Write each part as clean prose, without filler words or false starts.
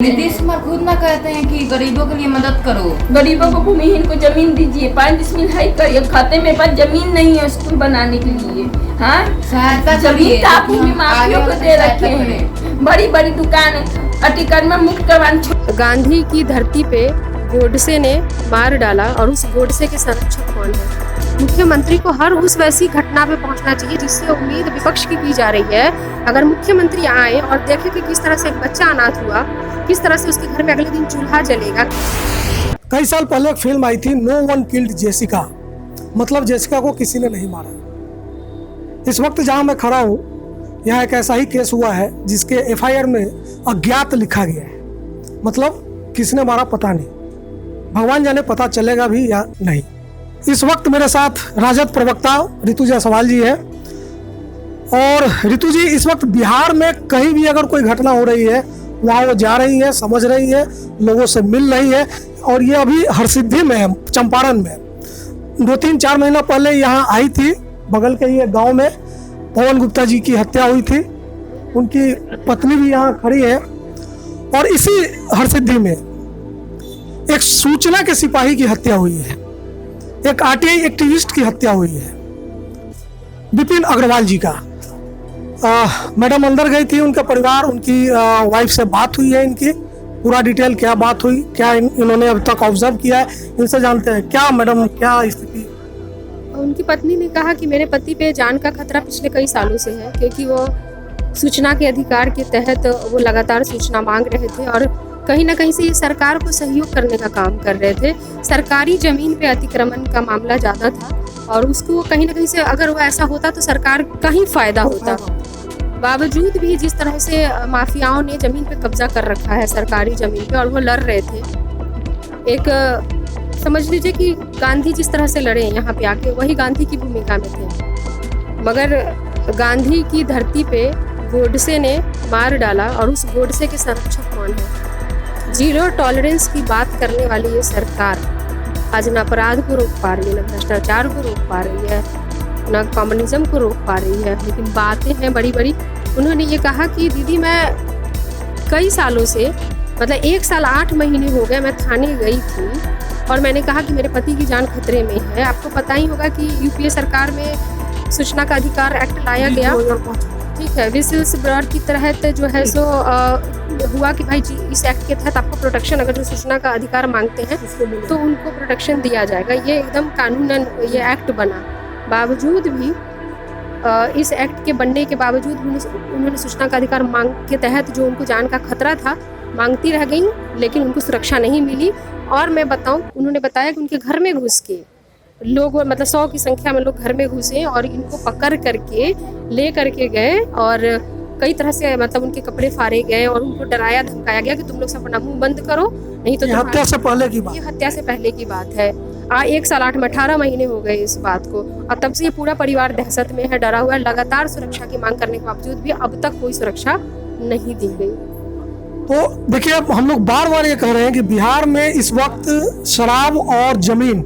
नीतीश कुमार खुद ना कहते हैं कि गरीबों के लिए मदद करो। गरीबों को, भूमिहीन को जमीन दीजिए, 5 मिल हाई करिए, खाते में पास जमीन नहीं है स्कूल बनाने के लिए। हाँ, सहायता जमीन का भूमि माफियों को दे रखे हैं। बड़ी बड़ी दुकान अतिक्रमण में मुक्त करवाने। गांधी की धरती पे गोडसे ने मार डाला और उस गोडसे के संरक्षक कौन है? मुख्यमंत्री को हर उस वैसी घटना पे पहुंचना चाहिए जिससे उम्मीद विपक्ष की जा रही है। अगर मुख्यमंत्री आए और देखे कि किस तरह से एक बच्चा अनाथ हुआ, किस तरह से उसके घर में अगले दिन चूल्हा जलेगा। कई साल पहले एक फिल्म आई थी, नो वन किल्ड जेसिका, मतलब जेसिका को किसी ने नहीं मारा। इस वक्त जहां मैं खड़ा हूं, यहाँ एक ऐसा ही केस हुआ है जिसके एफआईआर में अज्ञात लिखा गया है, मतलब किसने मारा पता नहीं, भगवान जाने पता चलेगा भी या नहीं। इस वक्त मेरे साथ राजद प्रवक्ता रितु जायसवाल जी है। और रितु जी, इस वक्त बिहार में कहीं भी अगर कोई घटना हो रही है, वहाँ वो जा रही है, समझ रही है, लोगों से मिल रही है। और ये अभी हरसिद्धि में है, चंपारण में 2-3-4 महीना पहले यहाँ आई थी, बगल के ये गांव में पवन गुप्ता जी की हत्या हुई थी। उनकी पत्नी भी यहाँ खड़ी है। और इसी हरसिद्धि में एक सूचना के सिपाही की हत्या हुई है, एक आरटीआई एक्टिविस्ट की हत्या हुई है, विपिन अग्रवाल जी का। मैडम अंदर गई थी, उनका परिवार, उनकी वाइफ से बात हुई है। इनकी पूरा डिटेल क्या बात हुई, क्या इन्होंने अब तक ऑब्जर्व किया है, इनसे जानते हैं। क्या मैडम, क्या स्थिति? उनकी पत्नी ने कहा कि मेरे पति पे जान का खतरा पिछले कई सालों से है, क्योंकि वो सूचना के अधिकार के तहत वो लगातार सूचना मांग रहे थे और कहीं ना कहीं से ये सरकार को सहयोग करने का काम कर रहे थे। सरकारी जमीन पे अतिक्रमण का मामला ज़्यादा था और उसको कहीं ना कहीं से अगर वो ऐसा होता तो सरकार का ही फायदा होता। बावजूद भी जिस तरह से माफियाओं ने जमीन पे कब्जा कर रखा है, सरकारी जमीन पे, और वो लड़ रहे थे, एक समझ लीजिए कि गांधी जिस तरह से लड़े यहाँ पे आके, वही गांधी की भूमिका में थे। मगर गांधी की धरती पे गोडसे ने मार डाला और उस गोडसे के संरक्षक कौन है? जीरो टॉलरेंस की बात करने वाली ये सरकार आज न अपराध को रोक पा रही है, न भ्रष्टाचार को रोक पा रही है, न कम्युनिज्म को रोक पा रही है, लेकिन बातें हैं बड़ी बड़ी। उन्होंने ये कहा कि दीदी, मैं कई सालों से, मतलब 1 साल 8 महीने हो गए मैं थाने गई थी और मैंने कहा कि मेरे पति की जान खतरे में है। आपको पता ही होगा कि यूपीए सरकार में सूचना का अधिकार एक्ट लाया गया, ठीक है, विजिल्स ब्यूरो की तहत जो है सो हुआ कि भाई जी इस एक्ट के तहत आपको प्रोटेक्शन, अगर जो सूचना का अधिकार मांगते हैं तो उनको प्रोटेक्शन दिया जाएगा। ये एकदम कानूनन ये एक्ट बना। बावजूद भी इस एक्ट के बनने के बावजूद उन्होंने सूचना का अधिकार मांग के तहत जो उनको जान का खतरा था, मांगती रह गई, लेकिन उनको सुरक्षा नहीं मिली। और मैं बताऊं, उन्होंने बताया कि उनके घर में घुस के लोग, मतलब 100 की संख्या में लोग घर में घुसे और इनको पकड़ करके ले करके गए और कई तरह से, मतलब उनके कपड़े फाड़े गए और उनको डराया धमकाया गया कि तुम लोग सब अपना मुंह बंद करो, नहीं तो हत्या से पहले की बात, ये हत्या से पहले की बात है। 1 साल 18 महीने हो गए इस बात को, और तब से ये पूरा परिवार दहशत में है, डरा हुआ है। लगातार सुरक्षा की मांग करने के बावजूद भी अब तक कोई सुरक्षा नहीं दी गई। तो देखिए, अब हम लोग बार बार ये कह रहे हैं कि बिहार में इस वक्त शराब और जमीन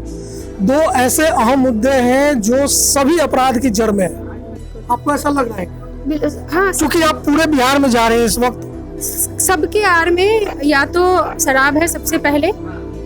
2 ऐसे अहम मुद्दे हैं जो सभी अपराध की जड़ में है। आपको ऐसा लग रहा है? हाँ, क्योंकि आप पूरे बिहार में जा रहे हैं इस वक्त। सबके आड़ में या तो शराब है सबसे पहले,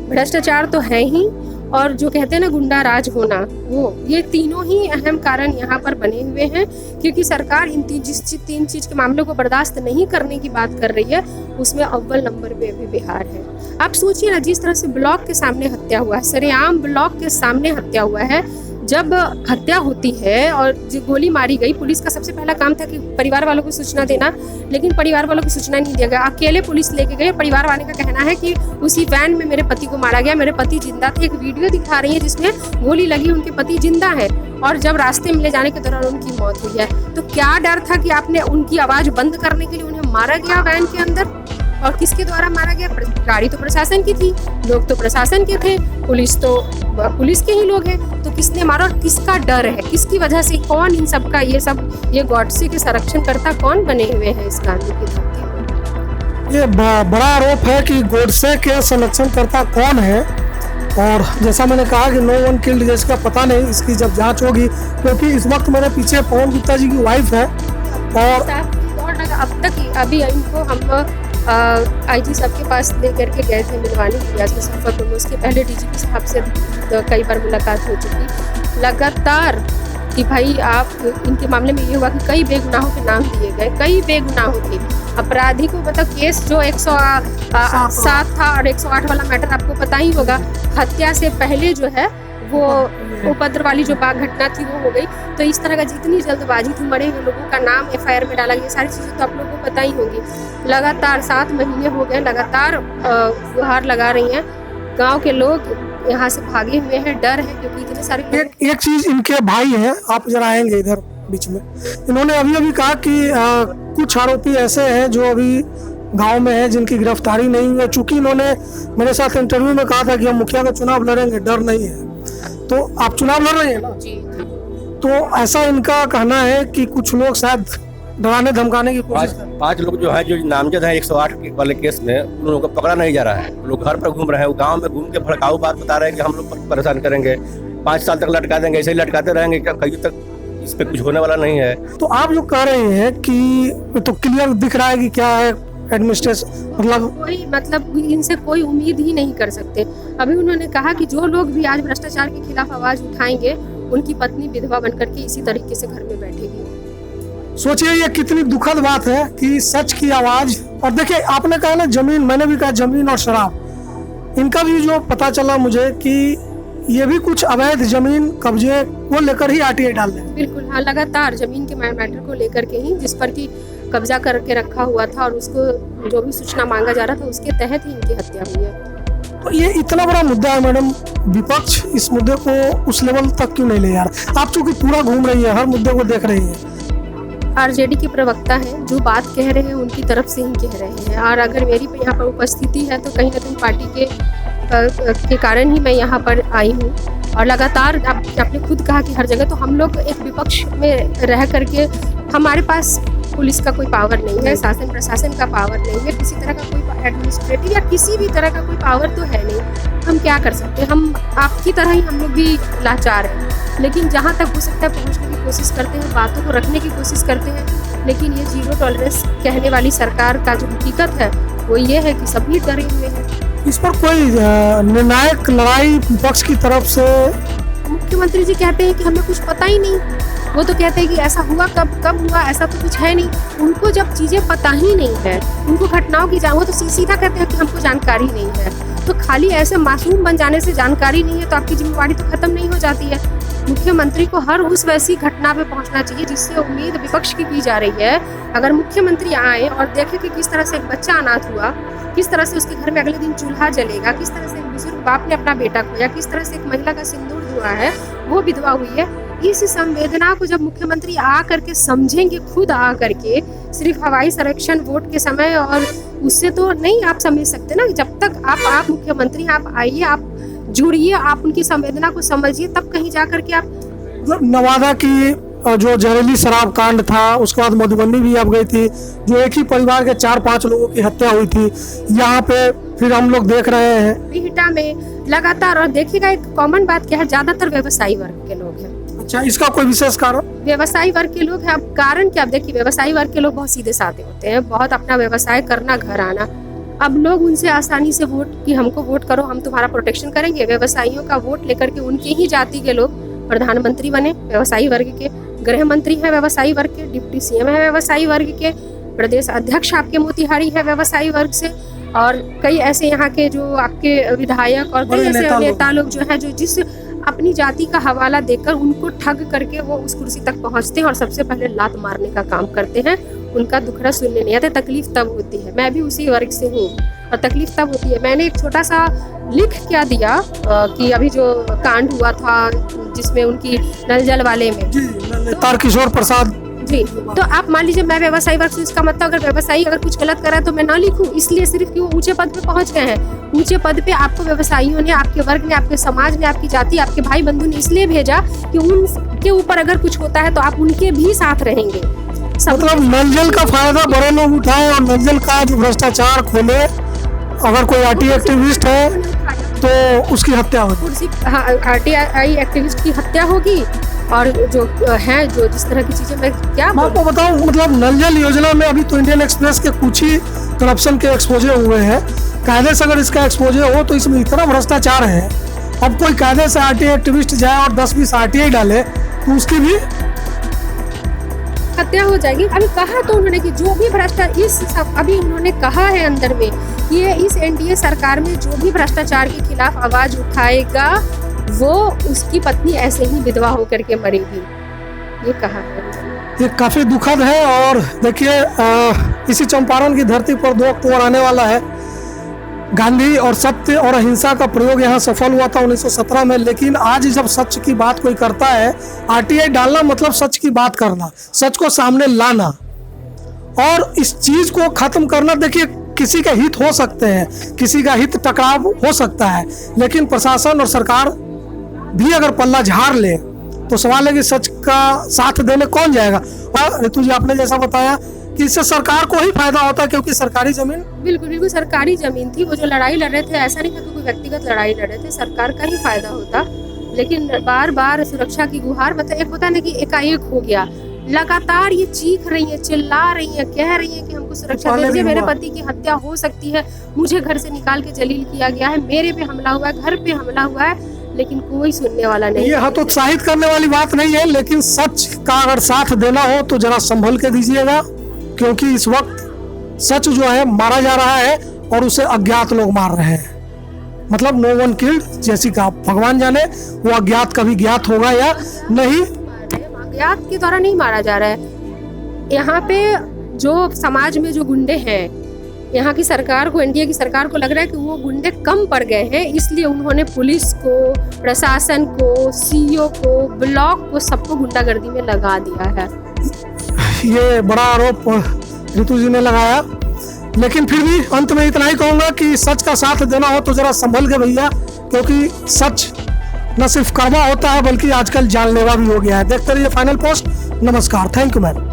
भ्रष्टाचार तो है ही, और जो कहते हैं ना गुंडा राज होना, वो, ये तीनों ही अहम कारण यहाँ पर बने हुए हैं। क्योंकि सरकार इन 3 चीज के मामलों को बर्दाश्त नहीं करने की बात कर रही है, उसमें अव्वल नंबर पे भी बिहार है। आप सोचिए ना, जिस तरह से ब्लॉक के सामने हत्या हुआ है, सरेआम ब्लॉक के सामने हत्या हुआ है। जब हत्या होती है और जो गोली मारी गई, पुलिस का सबसे पहला काम था कि परिवार वालों को सूचना देना, लेकिन परिवार वालों को सूचना नहीं दिया गया। अकेले पुलिस लेके गए। परिवार वाले का कहना है कि उसी वैन में मेरे पति को मारा गया, मेरे पति जिंदा थे। एक वीडियो दिखा रही है जिसमें गोली लगी, उनके पति जिंदा है, और जब रास्ते में ले जाने के दौरान उनकी मौत हुई है। तो क्या डर था कि आपने उनकी आवाज बंद करने के लिए उन्हें मारा गया वैन के अंदर? और किसके द्वारा मारा गया? गाड़ी तो प्रशासन की थी, लोग तो प्रशासन के थे, पुलिस तो पुलिस के ही लोग हैं। तो किसने मारा और किसका डर है, किसकी वजह से, कौन इन सब का ये गॉडसे के संरक्षण करता कौन बने हुए हैं इस गांधी की धरती में? ये बड़ा आरोप है कि गोडसे के संरक्षण करता कौन है। और जैसा मैंने कहा कि नो वन किल्ड जेसिका, पता नहीं, इसकी जब जांच होगी, क्योंकि इस वक्त मेरे पीछे पवन गुप्ता जी की वाइफ है और अब तक अभी इनको हम आईजी साहब के पास लेकर के गए थे मिलवाने के लिए आज मुजफ्फरपुर में। उसके पहले डीजीपी साहब से कई बार मुलाकात हो चुकी। लगातार कि भाई आप इनके मामले में ये हुआ कि कई बेगुनाहों के नाम दिए गए, कई बेगुनाहों के अपराधी को, मतलब केस जो 107 था और 108 वाला मैटर आपको पता ही होगा, हत्या से पहले जो है वो उपद्रव वाली जो बाघ घटना थी वो हो गई। तो इस तरह का जितनी जल्दबाजी थी, मरे हुए लोगों का नाम FIR में डाला गया, सारी चीज़ें तो आप लोगों को पता ही होगी। लगातार 7 महीने हो गए, लगातार गुहार लगा रही हैं। गांव के लोग यहाँ से भागे हुए हैं, डर है क्योंकि इतने सारे एक चीज, इनके भाई हैं, आप जरा आएंगे इधर बीच में। इन्होंने अभी कहा कि कुछ आरोपी ऐसे हैं जो अभी गांव में हैं जिनकी गिरफ्तारी नहीं हुई है। चूंकि इन्होंने मेरे साथ इंटरव्यू में कहा था कि हम मुखिया का चुनाव लड़ेंगे, डर नहीं है। तो आप चुनाव लड़ रहे हैं ना जी। तो ऐसा इनका कहना है कि कुछ लोग शायद डराने धमकाने की कोशिश कर रहे हैं। 5 लोग जो है, जो नामजद है 108 वाले केस में, उन लोगों को पकड़ा नहीं जा रहा है। लोग घर पर घूम रहे हैं, वो गांव में घूम के भड़काऊ बात बता रहे हैं कि हम लोग परेशान करेंगे, 5 साल तक लटका देंगे, ऐसे ही लटकाते रहेंगे, कहीं तक इस पे कुछ होने वाला नहीं है। तो आप जो कह रहे हैं कि तो क्लियर दिख रहा है कि क्या है एडमिनिस्ट्रेशन, मतलब इनसे कोई उम्मीद ही नहीं कर सकते। अभी उन्होंने कहा कि जो लोग भी आज भ्रष्टाचार के खिलाफ आवाज उठाएंगे, उनकी पत्नी विधवा बनकर के इसी तरीके से घर में बैठेगी। सोचिए ये कितनी दुखद बात है कि सच की आवाज। और देखिए, आपने कहा ना जमीन, मैंने भी कहा जमीन और शराब, इनका भी जो पता चला मुझे कि ये भी कुछ अवैध जमीन कब्जे को लेकर ही RTI डाल रहे हैं। बिल्कुल हाँ, लगातार जमीन के मैटर को लेकर के ही, जिस पर कि कब्जा करके रखा हुआ था और उसको जो भी सूचना मांगा जा रहा था उसके तहत ही इनकी हत्या हुई है। तो ये इतना बड़ा मुद्दा है मैडम, विपक्ष इस मुद्दे को उस लेवल तक क्यों नहीं ले जा रहा? आप चूंकि पूरा घूम रही है, हर मुद्दे को देख रही है। RJD के प्रवक्ता हैं, जो बात कह रहे हैं उनकी तरफ से ही कह रहे हैं। और अगर मेरी यहाँ पर उपस्थिति है तो कहीं ना कहीं पार्टी के कारण ही मैं यहाँ पर आई हूँ। और लगातार आपने खुद कहा कि हर जगह, तो हम लोग एक विपक्ष में रह करके, हमारे पास पुलिस का कोई पावर नहीं है, शासन प्रशासन का पावर नहीं है, किसी तरह का कोई एडमिनिस्ट्रेटिव या किसी भी तरह का कोई पावर तो है नहीं। हम क्या कर सकते हैं? हम आपकी तरह ही हम लोग भी लाचार हैं, लेकिन जहाँ तक हो सकता है पहुँचने की कोशिश करते हैं, बातों को रखने की कोशिश करते हैं। लेकिन ये 0 टॉलरेंस कहने वाली सरकार का जो हकीकत है वो ये है कि सभी डरे हुए हैं। इस पर कोई निर्णायक लड़ाई विपक्ष की तरफ से? मुख्यमंत्री जी कहते हैं कि हमें कुछ पता ही नहीं। वो तो कहते हैं कि ऐसा हुआ, कब हुआ, ऐसा तो कुछ है नहीं। उनको जब चीज़ें पता ही नहीं है, उनको घटनाओं की वो तो सीधा कहते हैं कि हमको जानकारी नहीं है। तो खाली ऐसे मासूम बन जाने से जानकारी नहीं है तो आपकी जिम्मेवारी तो खत्म नहीं हो जाती है। मुख्यमंत्री को हर उस वैसी घटना पे पहुंचना चाहिए जिससे उम्मीद विपक्ष की जा रही है। अगर मुख्यमंत्री आए और देखे कि किस तरह से एक बच्चा अनाथ हुआ, किस तरह से उसके घर में अगले दिन चूल्हा जलेगा, किस तरह से एक बुजुर्ग बाप ने अपना बेटा खोया, किस तरह से एक महिला का सिंदूर हुआ है, वो विधवा हुई है, इस संवेदना को जब मुख्यमंत्री आ करके समझेंगे, खुद आ करके, सिर्फ हवाई संरक्षण वोट के समय और उससे तो नहीं आप समझ सकते ना। जब तक आप मुख्यमंत्री, आप आइए, आप जुड़िए, आप उनकी संवेदना को समझिए, तब कहीं जा करके आप। नवादा की जो जहरीली शराब कांड था, उसके बाद मधुबनी भी अब गई थी, जो एक ही परिवार के 4-5 लोगों की हत्या हुई थी। यहाँ पे फिर हम लोग देख रहे हैं बिहटा में लगातार। और देखिएगा एक कॉमन बात क्या है, ज्यादातर व्यवसायी वर्ग के लोग हैं। अच्छा, इसका कोई विशेष कारण? व्यवसायी वर्ग के लोग हैं। अब कारण क्या? अब देखिए, व्यवसायी वर्ग के लोग बहुत सीधे साधे होते हैं, बहुत अपना व्यवसाय करना, घर आना। अब लोग उनसे आसानी से वोट कि हमको वोट करो, हम तुम्हारा प्रोटेक्शन करेंगे। व्यवसायियों का वोट लेकर के उनकी ही जाति के लोग प्रधानमंत्री बने, व्यवसायी वर्ग के, गृह मंत्री है व्यवसायी वर्ग के, डिप्टी CM है व्यवसायी वर्ग के, प्रदेश अध्यक्ष आपके मोतिहारी है व्यवसायी वर्ग से, और कई ऐसे यहाँ के जो आपके विधायक और कई ऐसे नेता लोग जो है, जो जिस अपनी जाति का हवाला देकर उनको ठग करके वो उस कुर्सी तक पहुंचते हैं और सबसे पहले लात मारने का काम करते हैं। उनका दुखड़ा सुनने नहीं आते। तकलीफ तब होती है, मैं भी उसी वर्ग से हूँ, और तकलीफ तब होती है। मैंने एक छोटा सा लिख क्या दिया कि अभी जो कांड हुआ था जिसमें उनकी नल जल वाले में तारकिशोर प्रसाद जी, तो आप मान लीजिए मैं व्यवसायी वर्ग से, इसका मतलब अगर व्यवसायी अगर कुछ गलत करा तो मैं ना लिखूं, इसलिए सिर्फ कि वो ऊंचे पद पे पहुंच गए हैं। ऊंचे पद पे आपको व्यवसायियों ने, आपके वर्ग ने, आपके समाज ने, आपकी जाति, आपके भाई बंधु ने इसलिए भेजा कि उनके ऊपर अगर कुछ होता है तो आप उनके भी साथ रहेंगे। मतलब नल जल का फायदा बड़े लोग उठाए और नल जल का जो भ्रष्टाचार खोले, अगर कोई RTI एक्टिविस्ट है तो उसकी हत्या होगी। RTI एक्टिविस्ट की हत्या होगी, और जो हैं जो जिस तरह की चीजें मैं क्या मैं आपको बताऊं, मतलब नल जल योजना में अभी तो इंडियन एक्सप्रेस के कुछ ही करप्शन के एक्सपोजे हुए हैं। कायदे से अगर इसका एक्सपोजे हो तो इसमें इतना भ्रष्टाचार है, अब कोई कायदे से आरटीआई एक्टिविस्ट जाए और 10-20 आरटीआई डाले तो उसकी भी हत्या हो जाएगी। अभी कहा तो उन्होंने कि जो भी भ्रष्टाचार अभी उन्होंने कहा है अंदर में कि ये इस एनडीए सरकार में जो भी भ्रष्टाचार के खिलाफ आवाज उठाएगा वो उसकी पत्नी ऐसे ही विधवा होकर के मरेगी, ये कहा है। ये काफी दुखद है। और देखिए इसी चंपारण की धरती पर 2 अक्टूबर आने वाला है। गांधी और सत्य और अहिंसा का प्रयोग यहाँ सफल हुआ था 1917 में, लेकिन आज जब सच की बात कोई करता है, आरटीआई डालना मतलब सच की बात करना, सच को सामने लाना और इस चीज को खत्म करना। देखिए किसी का हित हो सकते हैं, किसी का हित टकराव हो सकता है, लेकिन प्रशासन और सरकार भी अगर पल्ला झाड़ ले तो सवाल है कि सच का साथ देने कौन जाएगा। और ऋतु जी आपने जैसा बताया कि इससे सरकार को ही फायदा होता है, क्योंकि सरकारी जमीन बिल्कुल बिल्कुल सरकारी जमीन थी। वो जो लड़ाई लड़ रहे थे ऐसा नहीं था कि कोई व्यक्तिगत लड़ाई लड़ रहे थे, सरकार का ही फायदा होता। लेकिन बार बार सुरक्षा की गुहार, मतलब एक होता ना कि एकाएक हो गया, लगातार ये चीख रही है, चिल्ला रही है, कह रही है कि हमको सुरक्षा दीजिए, मेरे पति की हत्या हो सकती है, मुझे घर से निकाल के जलील किया गया है, मेरे पे हमला हुआ है, घर पे हमला हुआ है, लेकिन कोई सुनने वाला नहीं। ये हतोत्साहित करने वाली बात नहीं है, लेकिन सच का अगर साथ देना हो तो जरा संभल के दीजिएगा, क्योंकि इस वक्त सच जो है मारा जा रहा है और उसे अज्ञात लोग मार रहे हैं। मतलब नो वन किल्ड जेसिका, भगवान जाने वो अज्ञात कभी ज्ञात होगा या नहीं। अज्ञात के द्वारा नहीं मारा जा रहा है। यहाँ पे जो समाज में जो गुंडे हैं, यहाँ की सरकार को, एनडीए की सरकार को लग रहा है कि वो गुंडे कम पड़ गए हैं, इसलिए उन्होंने पुलिस को, प्रशासन को, सीईओ को, ब्लॉक को, सबको गुंडागर्दी में लगा दिया है। ये बड़ा आरोप ऋतु जी ने लगाया, लेकिन फिर भी अंत में इतना ही कहूंगा कि सच का साथ देना हो तो जरा संभल के भैया, क्योंकि सच न सिर्फ कड़वा होता है बल्कि आजकल जानलेवा भी हो गया है। देखते रहिए फाइनल पोस्ट। नमस्कार, थैंक यू मैम।